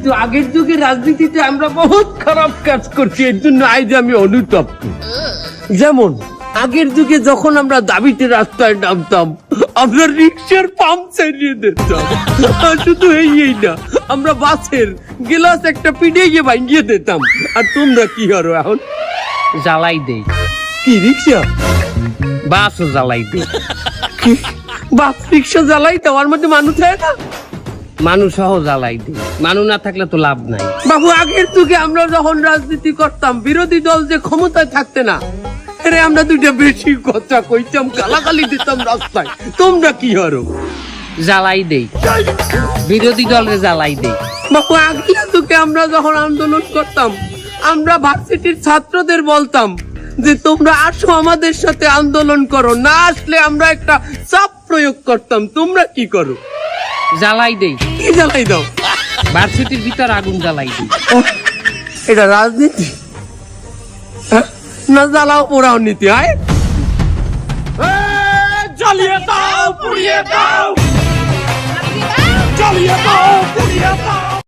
তো আগের যুগে রাজনীতিতে আমরা বহুত খারাপ কাজ করছি, এর জন্য আজ আমি অনুতপ্ত। যেমন আগের যুগে যখন আমরা দাবিতে রাস্তায় নামতাম, আমরা রিক্সার পাম্প চালিয়ে দিতাম। শুধু এই না, আমরা বাসের গ্লাস একটা পিটিয়ে ভাঙিয়ে দিতাম। আর তোমরা কি করো এখন? জ্বালাই দেই। কি রিক্সা? বাসও জ্বালাই দেই। বাস রিক্সা জ্বালাই দেওয়ার মধ্যে মানুষ হয় না? মানুষ সহ জ্বালাই দেই, মানুষ না থাকলে তো লাভ নাই। বাবু আগের যুগে আমরা যখন রাজনীতি করতাম, বিরোধী দল যে ক্ষমতায় থাকতে না, আরে আমরা দুইটা বেশি কথা কইতাম, গালাগালি দিতাম রাস্তায়। তোমরা কি করো? জ্বালাই দেই, বিরোধী দলের জ্বালাই দেই। বাবু আগের যুগে আমরা যখন আন্দোলন করতাম, আমরা ভার্সিটির ছাত্রদের বলতাম যে তোমরা আসো আমাদের সাথে আন্দোলন করো, না আসলে আমরা একটা চাপ প্রয়োগ করতাম। তোমরা কি করো? জ্বালাই দেই। কি জ্বালাই দাও? ভার্সিটির ভিতর আগুন জ্বালাই দিই। এটা রাজনীতি না? জ্বালাও পোড়াও নীতি হয়? জ্বালিয়ে দাও, পুড়িয়ে দাও, জ্বালিয়ে দাও, পুড়িয়ে দাও।